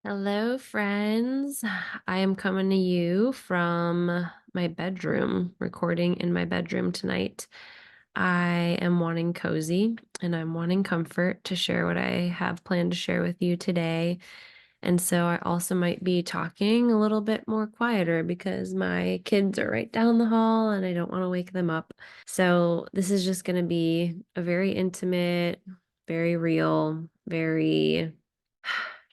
Hello, friends. I am coming to you from my bedroom, recording in my bedroom tonight. I am wanting cozy and I'm wanting comfort to share what I have planned to share with you today. And so I also might be talking a little bit more quieter because my kids are right down the hall and I don't want to wake them up. So this is just going to be a very intimate, very real, very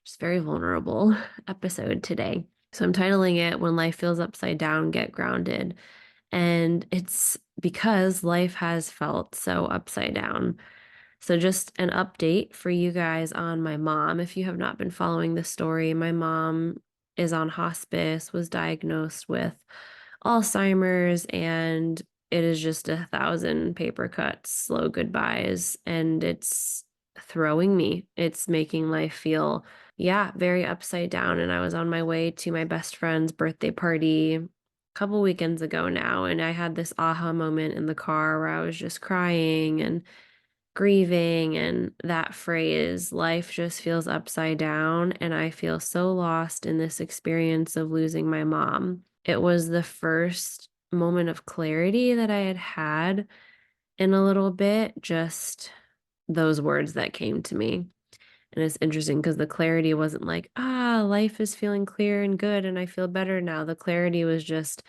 just very vulnerable episode today. So I'm titling it When Life Feels Upside Down, Get Grounded. And it's because life has felt so upside down. So, just an update for you guys on my mom. If you have not been following the story, my mom is on hospice, was diagnosed with Alzheimer's, and it is just 1,000 paper cuts, slow goodbyes, and it's throwing me. It's making life feel, yeah, very upside down. And I was on my way to my best friend's birthday party a couple weekends ago now, and I had this aha moment in the car where I was just crying and grieving, and that phrase, life just feels upside down, and I feel so lost in this experience of losing my mom. It was the first moment of clarity that I had had in a little bit, just those words that came to me. And it's interesting because the clarity wasn't like, life is feeling clear and good and I feel better now. The clarity was just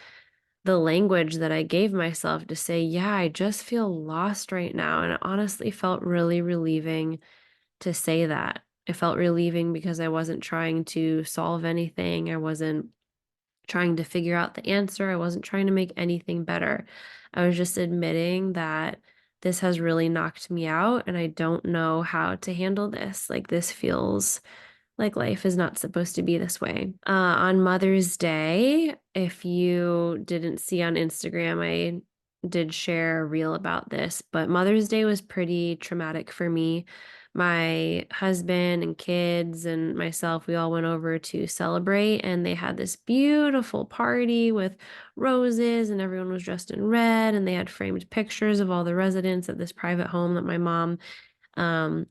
the language that I gave myself to say, yeah, I just feel lost right now. And it honestly felt really relieving to say that. It felt relieving because I wasn't trying to solve anything. I wasn't trying to figure out the answer. I wasn't trying to make anything better. I was just admitting that this has really knocked me out and I don't know how to handle this. Like, this feels like life is not supposed to be this way. On Mother's Day, if you didn't see on Instagram, I did share a reel about this, but Mother's Day was pretty traumatic for me. My husband and kids and myself, we all went over to celebrate, and they had this beautiful party with roses, and everyone was dressed in red, and they had framed pictures of all the residents at this private home that my mom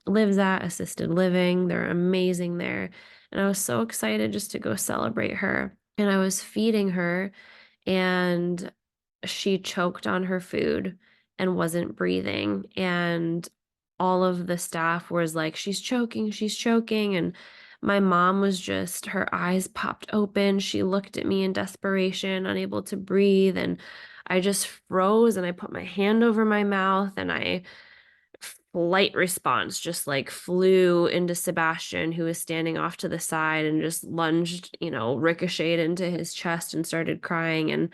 lives at, assisted living. They're amazing there. And I was so excited just to go celebrate her. And I was feeding her, and she choked on her food and wasn't breathing. And all of the staff was like, she's choking, she's choking. And my mom was just, her eyes popped open. She looked at me in desperation, unable to breathe. And I just froze and I put my hand over my mouth and I light response just like flew into Sebastian, who was standing off to the side, and just lunged, ricocheted into his chest and started crying. And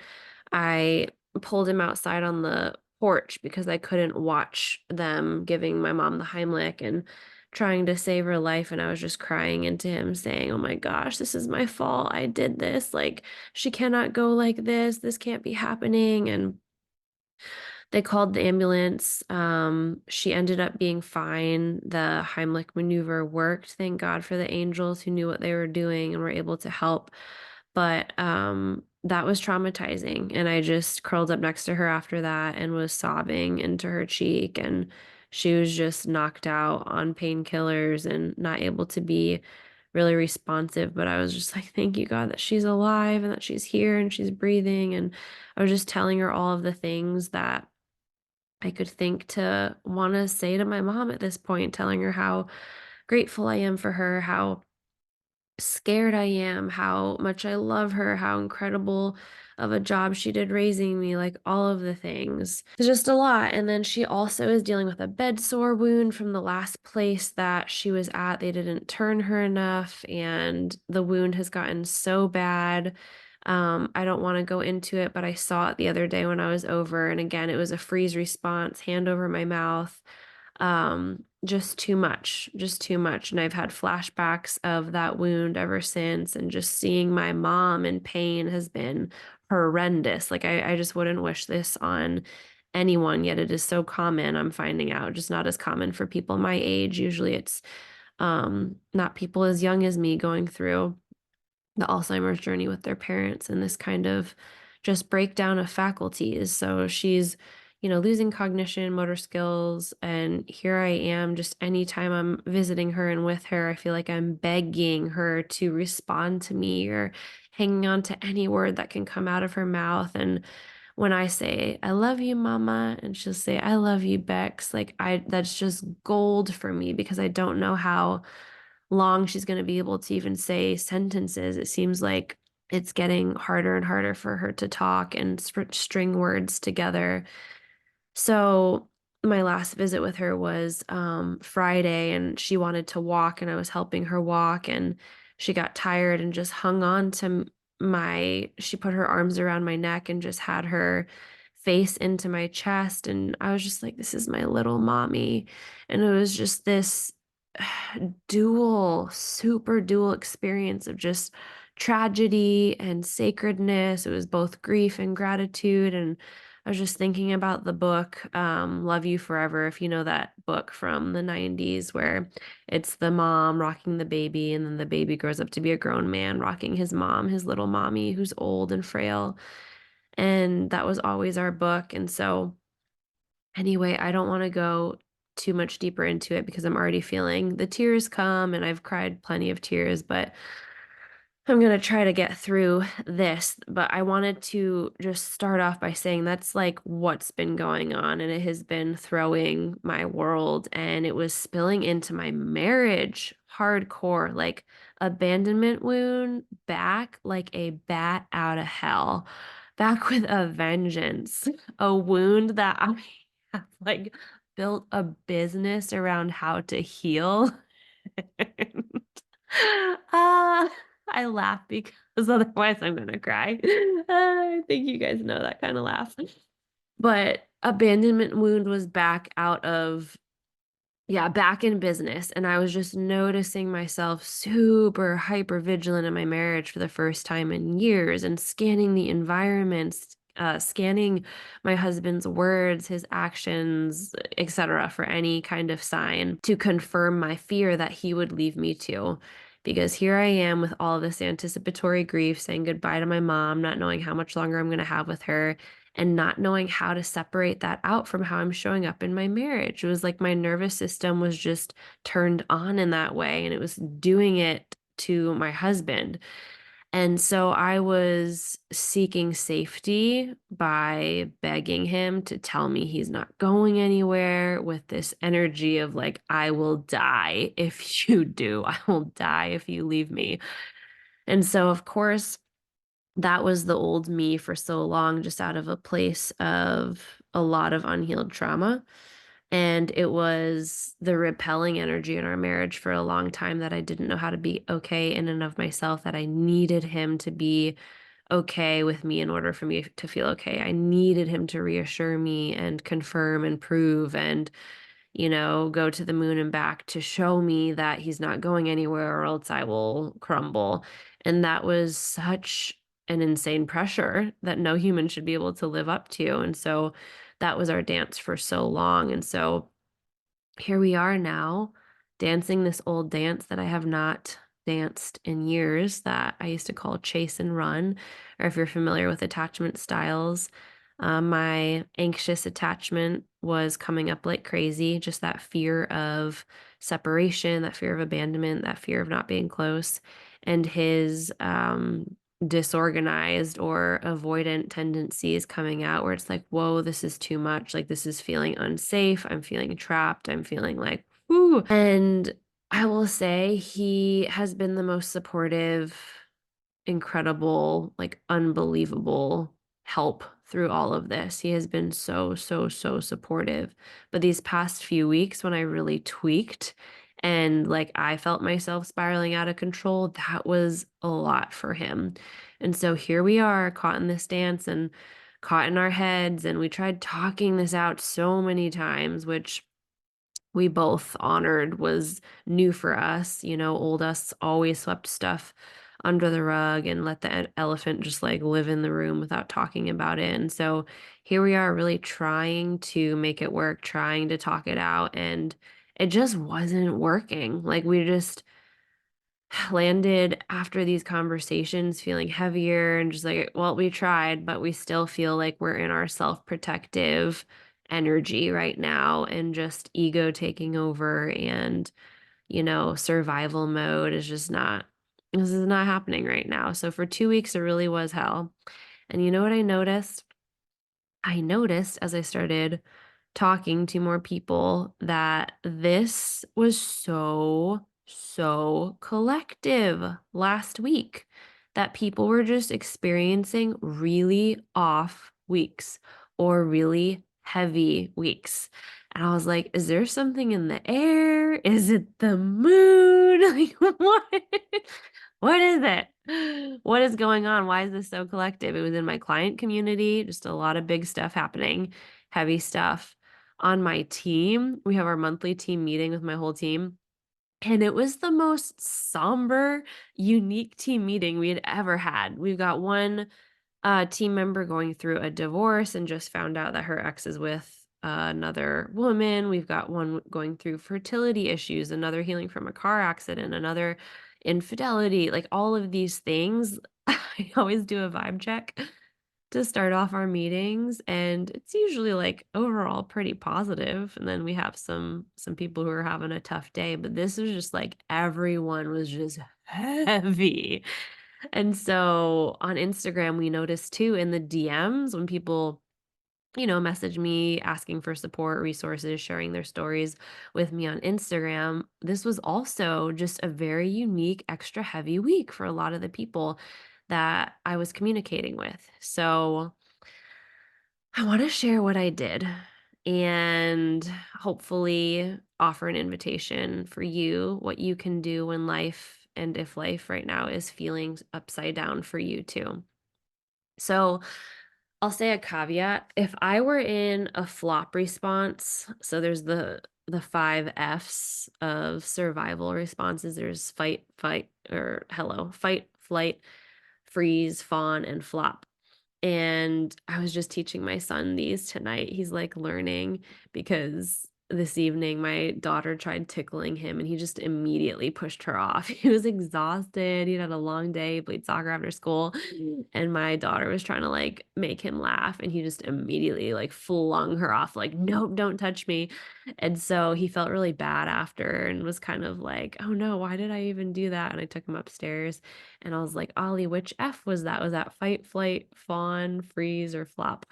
I pulled him outside on the porch because I couldn't watch them giving my mom the Heimlich and trying to save her life. And I was just crying into him, saying, oh my gosh, this is my fault. I did this. Like, she cannot go like this. This can't be happening. And they called the ambulance. She ended up being fine. The Heimlich maneuver worked. Thank God for the angels who knew what they were doing and were able to help. But that was traumatizing. And I just curled up next to her after that and was sobbing into her cheek. And she was just knocked out on painkillers and not able to be really responsive. But I was just like, thank you, God, that she's alive and that she's here and she's breathing. And I was just telling her all of the things that I could think to want to say to my mom at this point, telling her how grateful I am for her, how scared I am, how much I love her, how incredible of a job she did raising me, like all of the things. It's just a lot. And then she also is dealing with a bed sore wound from the last place that she was at. They didn't turn her enough, and the wound has gotten so bad. I don't want to go into it, but I saw it the other day when I was over. And again, it was a freeze response, hand over my mouth. Just too much, just too much. And I've had flashbacks of that wound ever since. And just seeing my mom in pain has been horrendous. Like, I just wouldn't wish this on anyone, yet it is so common. I'm finding out, just not as common for people my age. Usually it's not people as young as me going through the Alzheimer's journey with their parents and this kind of just breakdown of faculties. So she's, losing cognition, motor skills. And here I am, just anytime I'm visiting her and with her, I feel like I'm begging her to respond to me or hanging on to any word that can come out of her mouth. And when I say, I love you, mama, and she'll say, I love you, Bex, like that's just gold for me because I don't know how long she's going to be able to even say sentences. It seems like it's getting harder and harder for her to talk and string words together. So my last visit with her was Friday, and she wanted to walk, and I was helping her walk, and she got tired and just hung on to she put her arms around my neck and just had her face into my chest. And I was just like, this is my little mommy. And it was just this super dual experience of just tragedy and sacredness. It was both grief and gratitude. And I was just thinking about the book, Love You Forever, if you know that book from the 90s, where it's the mom rocking the baby, and then the baby grows up to be a grown man rocking his mom, his little mommy, who's old and frail. And that was always our book. And so, anyway, I don't want to go too much deeper into it because I'm already feeling the tears come, and I've cried plenty of tears, but I'm going to try to get through this. But I wanted to just start off by saying that's like what's been going on, and it has been throwing my world, and it was spilling into my marriage hardcore, like abandonment wound back like a bat out of hell, back with a vengeance, a wound that I have like built a business around how to heal. Ah, I laugh because otherwise I'm gonna cry. I think you guys know that kind of laugh. But abandonment wound was back out of, yeah, back in business. And I was just noticing myself super hyper vigilant in my marriage for the first time in years, and scanning the environments, scanning my husband's words, his actions, etc., for any kind of sign to confirm my fear that he would leave me too. Because here I am with all this anticipatory grief, saying goodbye to my mom, not knowing how much longer I'm going to have with her, and not knowing how to separate that out from how I'm showing up in my marriage. It was like my nervous system was just turned on in that way, and it was doing it to my husband. And so I was seeking safety by begging him to tell me he's not going anywhere, with this energy of like, I will die if you do. I will die if you leave me. And so, of course, that was the old me for so long, just out of a place of a lot of unhealed trauma. And it was the repelling energy in our marriage for a long time that I didn't know how to be okay in and of myself, that I needed him to be okay with me in order for me to feel okay. I needed him to reassure me and confirm and prove and, go to the moon and back to show me that he's not going anywhere or else I will crumble. And that was such an insane pressure that no human should be able to live up to. And so that was our dance for so long. And so here we are now, dancing this old dance that I have not danced in years, that I used to call chase and run. Or if you're familiar with attachment styles, my anxious attachment was coming up like crazy, just that fear of separation, that fear of abandonment, that fear of not being close. And his disorganized or avoidant tendencies coming out, where it's like, whoa, this is too much. Like, this is feeling unsafe. I'm feeling trapped. I'm feeling like, whoo. And I will say he has been the most supportive, incredible, like unbelievable help through all of this. He has been so, so, so supportive. But these past few weeks, when I really tweaked and like I felt myself spiraling out of control, that was a lot for him. And so here we are, caught in this dance and caught in our heads. And we tried talking this out so many times, which we both honored was new for us. Old us always swept stuff under the rug and let the elephant just like live in the room without talking about it. And so here we are, really trying to make it work, trying to talk it out, and it just wasn't working. Like, we just landed after these conversations feeling heavier and just like, well, we tried, but we still feel like we're in our self-protective energy right now and just ego taking over and, survival mode is just not this is not happening right now. So for 2 weeks, it really was hell. And you know what I noticed? I noticed as I started talking to more people that this was so collective last week, that people were just experiencing really off weeks or really heavy weeks. And I was like, is there something in the air? Is it the mood? Like, what is it? What is going on? Why is this so collective? It was in my client community, just a lot of big stuff happening, heavy stuff. On my team, we have our monthly team meeting with my whole team, and it was the most somber, unique team meeting we had ever had. We've got one team member going through a divorce and just found out that her ex is with another woman. We've got one going through fertility issues, another healing from a car accident, another infidelity, like all of these things. I always do a vibe check to start off our meetings, and it's usually like overall pretty positive, and then we have some people who are having a tough day, but this was just like everyone was just heavy. And so on Instagram, we noticed too in the DMs when people, message me asking for support, resources, sharing their stories with me on Instagram. This was also just a very unique, extra heavy week for a lot of the people that I was communicating with. So I want to share what I did and hopefully offer an invitation for you, what you can do when life and if life right now is feeling upside down for you too. So I'll say a caveat. If I were in a flop response, so there's the 5 F's of survival responses. There's fight, flight, freeze, fawn, and flop. And I was just teaching my son these tonight. He's like learning because this evening my daughter tried tickling him and he just immediately pushed her off. He was exhausted. He'd had a long day, he played soccer after school, and my daughter was trying to like make him laugh and he just immediately like flung her off like, "Nope, don't touch me." And so he felt really bad after and was kind of like, "Oh no, why did I even do that?" And I took him upstairs and I was like, "Ollie, which F was that? Was that fight, flight, fawn, freeze, or flop?"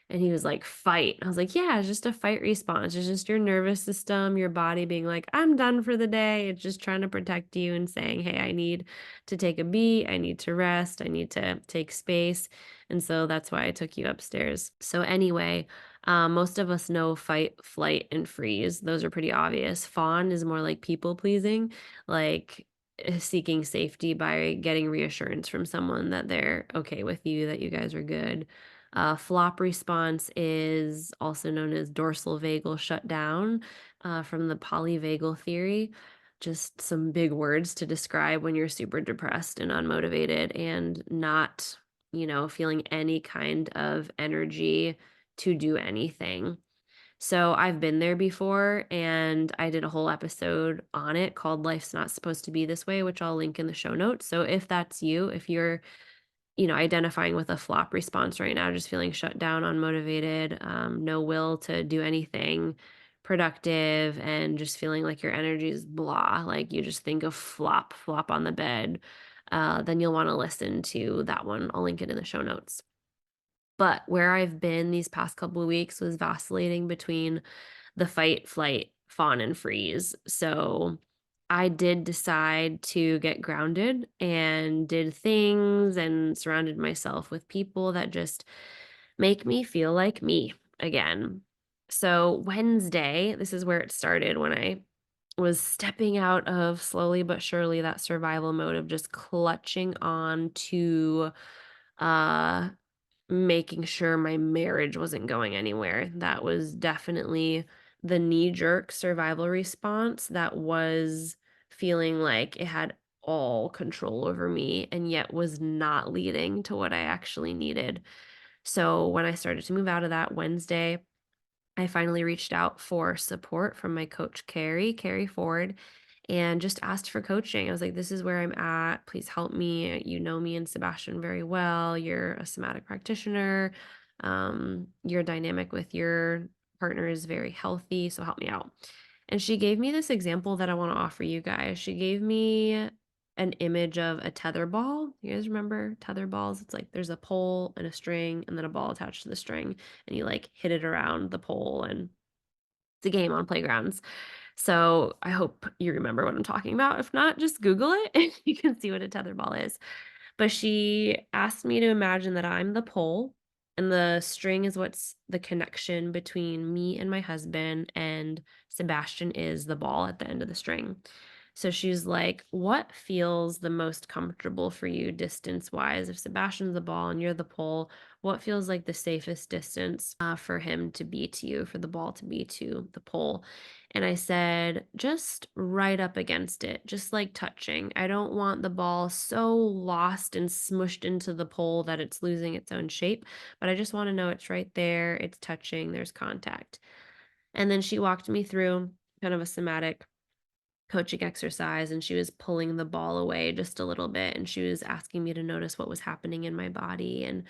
And he was like, "Fight." I was like, "Yeah, it's just a fight response. It's just your nervous system, your body being like, I'm done for the day. It's just trying to protect you and saying, hey, I need to take a beat. I need to rest. I need to take space." And so that's why I took you upstairs. So, anyway, most of us know fight, flight, and freeze. Those are pretty obvious. Fawn is more like people pleasing, like seeking safety by getting reassurance from someone that they're okay with you, that you guys are good. Flop response is also known as dorsal vagal shutdown from the polyvagal theory. Just some big words to describe when you're super depressed and unmotivated and not, feeling any kind of energy to do anything. So I've been there before and I did a whole episode on it called Life's Not Supposed to Be This Way, which I'll link in the show notes. So if that's you, if you're, identifying with a flop response right now, just feeling shut down, unmotivated, no will to do anything productive, and just feeling like your energy is blah, like you just think of flop, flop on the bed, then you'll want to listen to that one. I'll link it in the show notes. But where I've been these past couple of weeks was vacillating between the fight, flight, fawn, and freeze. So I did decide to get grounded and did things and surrounded myself with people that just make me feel like me again. So Wednesday, this is where it started when I was stepping out of slowly but surely that survival mode of just clutching on to uh making sure my marriage wasn't going anywhere. That was definitely the knee-jerk survival response that was feeling like it had all control over me and yet was not leading to what I actually needed. So when I started to move out of that Wednesday, I finally reached out for support from my coach, Carrie Ford, and just asked for coaching. I was like, this is where I'm at. Please help me. You know me and Sebastian very well. You're a somatic practitioner. You're dynamic with your partner is very healthy, so help me out. And she gave me this example that I want to offer you guys. She gave me an image of a tether ball. You guys remember tether balls? It's like there's a pole and a string and then a ball attached to the string, and you like hit it around the pole, and it's a game on playgrounds. So I hope you remember what I'm talking about. If not, just Google it and you can see what a tether ball is. But she asked me to imagine that I'm the pole and the string is what's the connection between me and my husband, and Sebastian is the ball at the end of the string. So she's like, "What feels the most comfortable for you distance wise? If Sebastian's the ball and you're the pole, what feels like the safest distance for him to be to you, for the ball to be to the pole?" And I said, "Just right up against it, just like touching. I don't want the ball so lost and smushed into the pole that it's losing its own shape, but I just want to know it's right there, it's touching, there's contact." And then she walked me through kind of a somatic coaching exercise, and she was pulling the ball away just a little bit, and she was asking me to notice what was happening in my body. And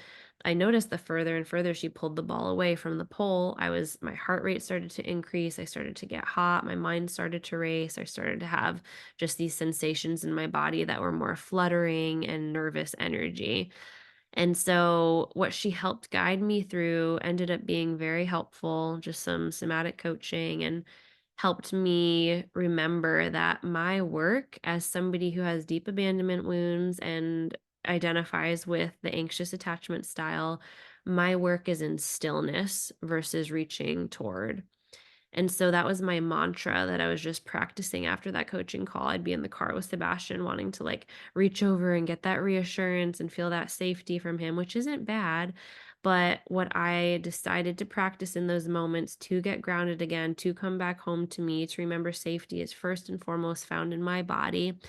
I noticed the further and further she pulled the ball away from the pole, my heart rate started to increase, I started to get hot, my mind started to race, I started to have just these sensations in my body that were more fluttering and nervous energy. And so, what she helped guide me through ended up being very helpful, just some somatic coaching, and helped me remember that my work as somebody who has deep abandonment wounds and identifies with the anxious attachment style, my work is in stillness versus reaching toward. And so that was my mantra that I was just practicing after that coaching call. I'd be in the car with Sebastian wanting to like reach over and get that reassurance and feel that safety from him, which isn't bad. But what I decided to practice in those moments to get grounded again, to come back home to me, to remember safety is first and foremost found in my body,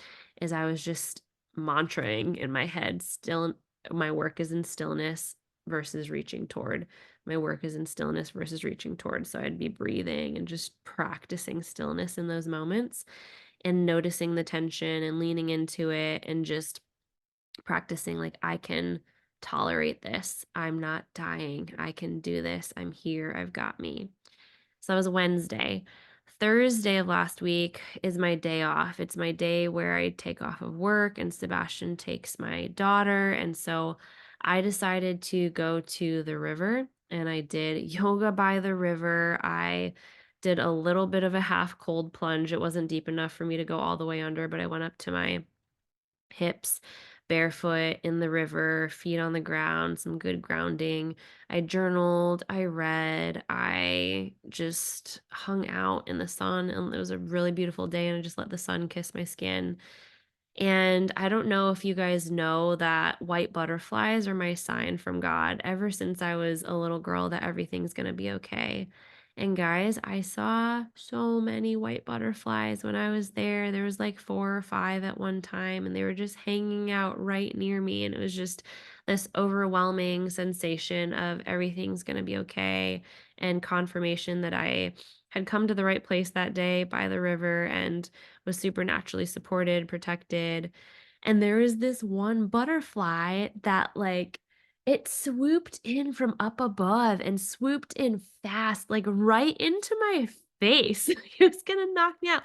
is I was just mantraing in my head, still, my work is in stillness versus reaching toward. My work is in stillness versus reaching towards. So I'd be breathing and just practicing stillness in those moments and noticing the tension and leaning into it and just practicing like, I can tolerate this. I'm not dying. I can do this. I'm here. I've got me. So that was Wednesday. Thursday of last week is my day off. It's my day where I take off of work and Sebastian takes my daughter. And so I decided to go to the river and I did yoga by the river. I did a little bit of a half cold plunge. It wasn't deep enough for me to go all the way under, but I went up to my hips, barefoot in the river, feet on the ground, some good grounding. I journaled, I read, I just hung out in the sun, and it was a really beautiful day, and I just let the sun kiss my skin. And I don't know if you guys know that white butterflies are my sign from God ever since I was a little girl, that everything's going to be okay. And guys, I saw so many white butterflies when I was there. There was like 4 or 5 at one time, and they were just hanging out right near me. And it was just this overwhelming sensation of everything's going to be okay, and confirmation that I had come to the right place that day by the river and was supernaturally supported, protected. And there was this one butterfly that like it swooped in from up above and swooped in fast, like right into my face. It was gonna knock me out.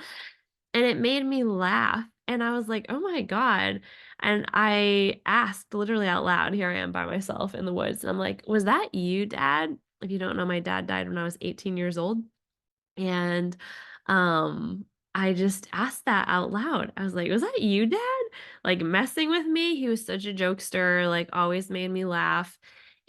And it made me laugh. And I was like, oh my God. And I asked literally out loud, here I am by myself in the woods. And I'm like, was that you, Dad? If you don't know, my dad died when I was 18 years old. And, I just asked that out loud. I was like, "Was that you, Dad?" Like, messing with me. He was such a jokester, like, always made me laugh,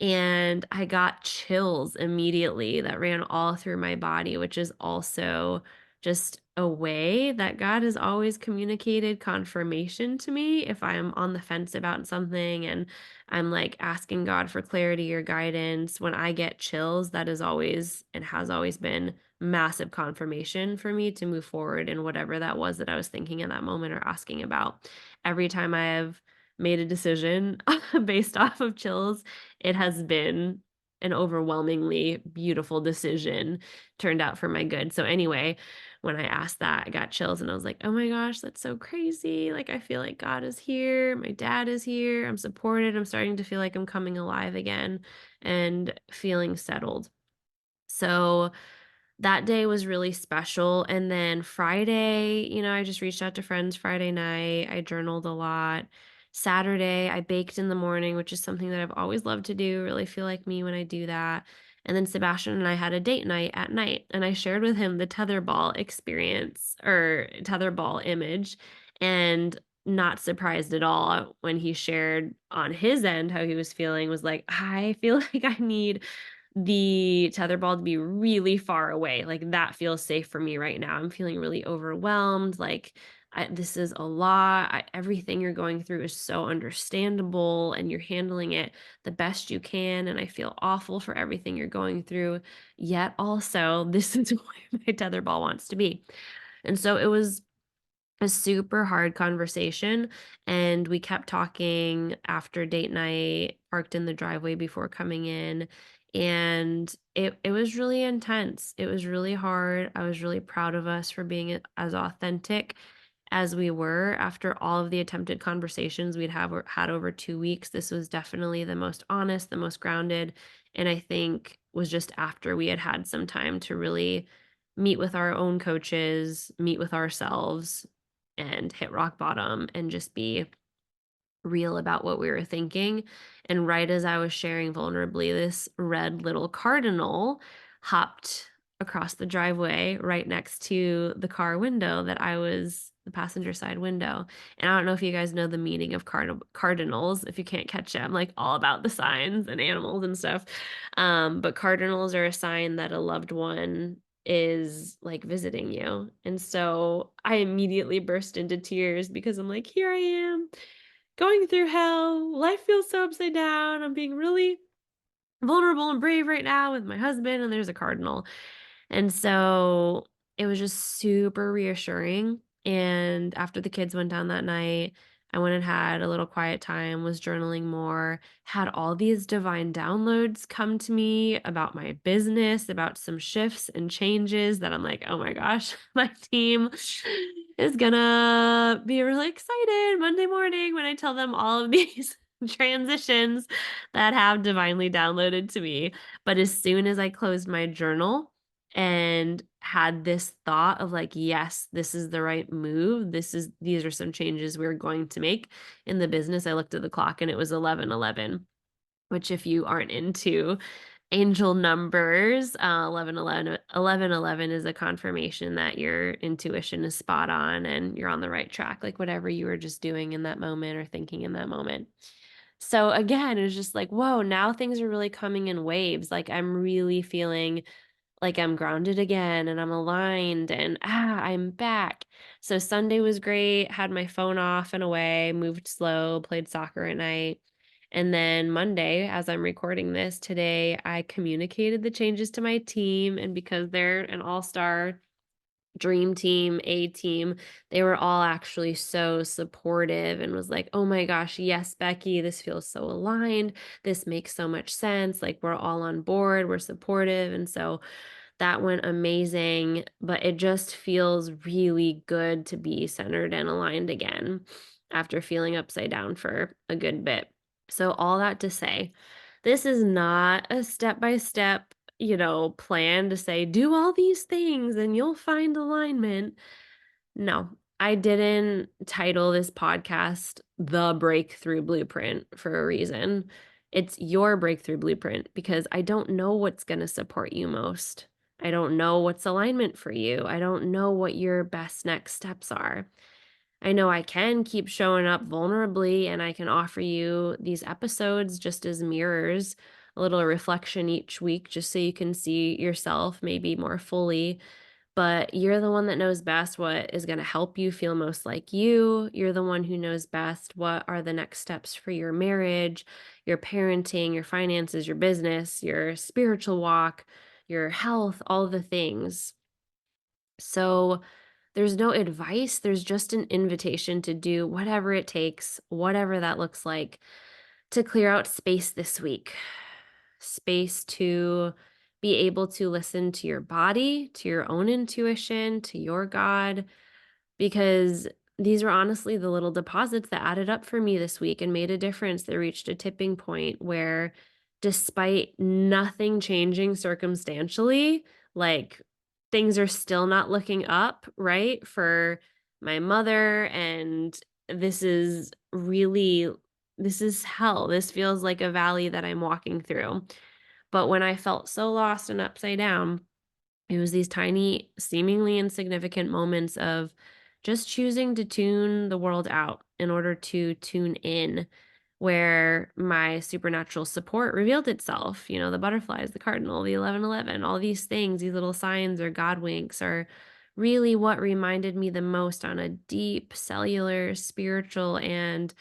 and I got chills immediately that ran all through my body, which is also just a way that God has always communicated confirmation to me if I'm on the fence about something and I'm, like, asking God for clarity or guidance. When I get chills, that is always and has always been massive confirmation for me to move forward in whatever that was that I was thinking in that moment or asking about. Every time I have made a decision based off of chills, it has been an overwhelmingly beautiful decision, turned out for my good. So anyway, when I asked that, I got chills and I was like, "Oh my gosh, that's so crazy. Like I feel like God is here, my dad is here, I'm supported, I'm starting to feel like I'm coming alive again and feeling settled." So that day was really special. And then Friday, I just reached out to friends Friday night. I journaled a lot. Saturday, I baked in the morning, which is something that I've always loved to do. Really feel like me when I do that. And then Sebastian and I had a date night at night, and I shared with him the tetherball experience or tetherball image. And not surprised at all when he shared on his end how he was feeling, was like, I feel like I need the tetherball to be really far away. Like that feels safe for me right now. I'm feeling really overwhelmed. Like this is a lot. Everything you're going through is so understandable and you're handling it the best you can. And I feel awful for everything you're going through. Yet also, this is where my tetherball wants to be. And so it was a super hard conversation, and we kept talking after date night, parked in the driveway before coming in, and it was really intense. It was really hard. I was really proud of us for being as authentic as we were after all of the attempted conversations we'd have had over 2 weeks. This was definitely the most honest, the most grounded, and I think was just after we had had some time to really meet with our own coaches, meet with ourselves, and hit rock bottom and just be real about what we were thinking. And right as I was sharing vulnerably, this red little cardinal hopped across the driveway right next to the car window that I was the passenger side window. And I don't know if you guys know the meaning of cardinals. If you can't catch it, I'm like all about the signs and animals and stuff. But cardinals are a sign that a loved one is like visiting you. And so I immediately burst into tears because I'm like, here I am going through hell. Life feels so upside down. I'm being really vulnerable and brave right now with my husband, and there's a cardinal. And so it was just super reassuring. And after the kids went down that night, I went and had a little quiet time, was journaling more, had all these divine downloads come to me about my business, about some shifts and changes that I'm like, oh my gosh, my team is gonna be really excited Monday morning when I tell them all of these transitions that have divinely downloaded to me. But as soon as I closed my journal and had this thought of like, yes, this is the right move. These are some changes we're going to make in the business. I looked at the clock and it was 11:11, which if you aren't into angel numbers, 11:11 is a confirmation that your intuition is spot on and you're on the right track, like whatever you were just doing in that moment or thinking in that moment. So again, it was just like, whoa, now things are really coming in waves. Like I'm really feeling like I'm grounded again and I'm aligned and I'm back. So Sunday was great, had my phone off and away, moved slow, played soccer at night. And then Monday, as I'm recording this today, I communicated the changes to my team. And because they're an all-star dream team, A team, they were all actually so supportive and was like, "Oh my gosh, yes, Becky, this feels so aligned. This makes so much sense. Like we're all on board, we're supportive." And so that went amazing, but it just feels really good to be centered and aligned again after feeling upside down for a good bit. So all that to say, this is not a step by step, plan to say, do all these things and you'll find alignment. No, I didn't title this podcast The Breakthrough Blueprint for a reason. It's your breakthrough blueprint because I don't know what's going to support you most. I don't know what's alignment for you. I don't know what your best next steps are. I know I can keep showing up vulnerably and I can offer you these episodes just as mirrors, a little reflection each week, just so you can see yourself maybe more fully. But you're the one that knows best what is going to help you feel most like you. You're the one who knows best what are the next steps for your marriage, your parenting, your finances, your business, your spiritual walk, your health, all the things. So there's no advice, there's just an invitation to do whatever it takes, whatever that looks like, to clear out space this week. Space to be able to listen to your body, to your own intuition, to your God, because these were honestly the little deposits that added up for me this week and made a difference. They reached a tipping point where despite nothing changing circumstantially, like things are still not looking up, right? For my mother. And this is really, this is hell. This feels like a valley that I'm walking through. But when I felt so lost and upside down, it was these tiny, seemingly insignificant moments of just choosing to tune the world out in order to tune in, where my supernatural support revealed itself. You know, the butterflies, the cardinal, the 1111, all these things, these little signs or God winks are really what reminded me the most on a deep cellular, spiritual, and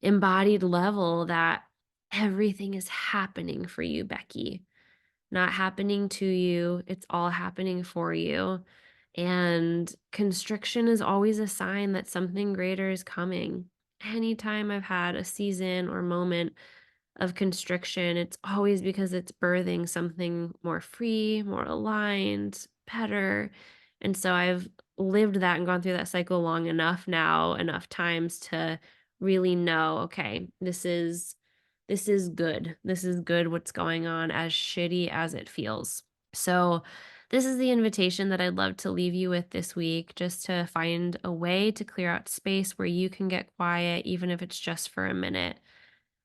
embodied level that everything is happening for you, Becky, not happening to you. It's all happening for you. And constriction is always a sign that something greater is coming. Anytime I've had a season or moment of constriction, it's always because it's birthing something more free, more aligned, better. And so I've lived that and gone through that cycle long enough now, enough times to really know, okay, this is good. This is good what's going on, as shitty as it feels. So this is the invitation that I'd love to leave you with this week, just to find a way to clear out space where you can get quiet, even if it's just for a minute.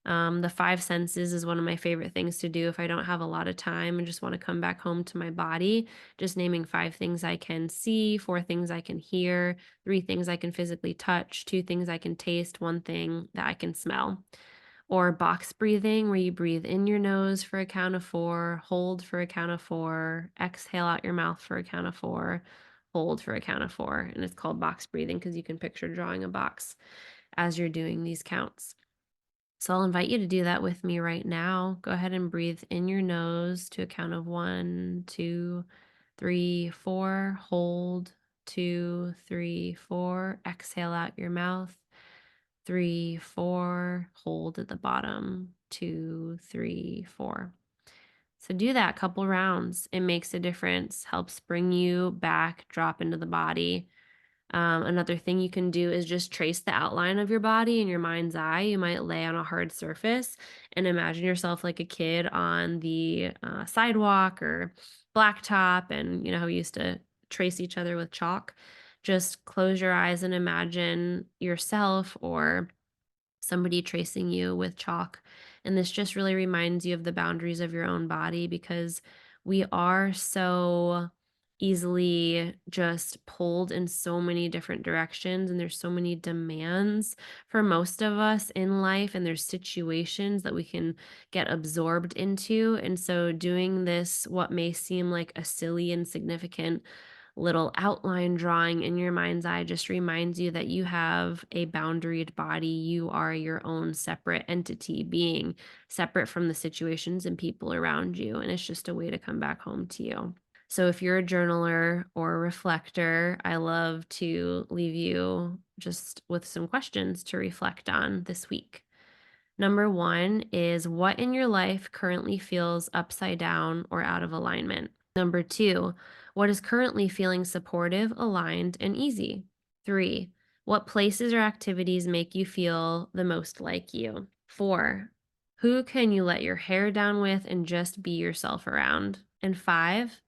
The five senses is one of my favorite things to do if I don't have a lot of time and just want to come back home to my body. Just naming five things I can see, four things I can hear, three things I can physically touch, two things I can taste, one thing that I can smell. Or box breathing, where you breathe in your nose for a count of four, hold for a count of four, exhale out your mouth for a count of four, hold for a count of four. And it's called box breathing because you can picture drawing a box as you're doing these counts. So I'll invite you to do that with me right now. Go ahead and breathe in your nose to a count of 1, 2, 3, 4. Hold 2, 3, 4. Exhale out your mouth 3, 4. Hold at the bottom 2, 3, 4. So do that a couple rounds. It makes a difference, helps bring you back, drop into the body. Another thing you can do is just trace the outline of your body in your mind's eye. You might lay on a hard surface and imagine yourself like a kid on the sidewalk or blacktop. And you know how we used to trace each other with chalk? Just close your eyes and imagine yourself or somebody tracing you with chalk. And this just really reminds you of the boundaries of your own body, because we are so easily just pulled in so many different directions, and there's so many demands for most of us in life, and there's situations that we can get absorbed into. And so doing this, what may seem like a silly insignificant little outline drawing in your mind's eye, just reminds you that you have a boundaried body. You are your own separate entity, being separate from the situations and people around you. And it's just a way to come back home to you. So if you're a journaler or a reflector, I love to leave you just with some questions to reflect on this week. Number one is, what in your life currently feels upside down or out of alignment? Number two, what is currently feeling supportive, aligned, and easy? Three, what places or activities make you feel the most like you? Four, who can you let your hair down with and just be yourself around? And five,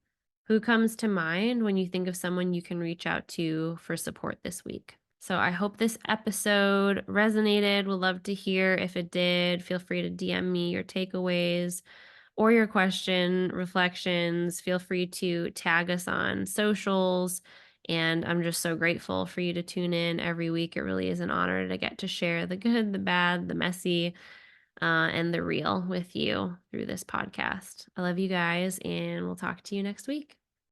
who comes to mind when you think of someone you can reach out to for support this week? So I hope this episode resonated. Would love to hear if it did. Feel free to DM me your takeaways or your question, reflections. Feel free to tag us on socials. And I'm just so grateful for you to tune in every week. It really is an honor to get to share the good, the bad, the messy, and the real with you through this podcast. I love you guys, and we'll talk to you next week.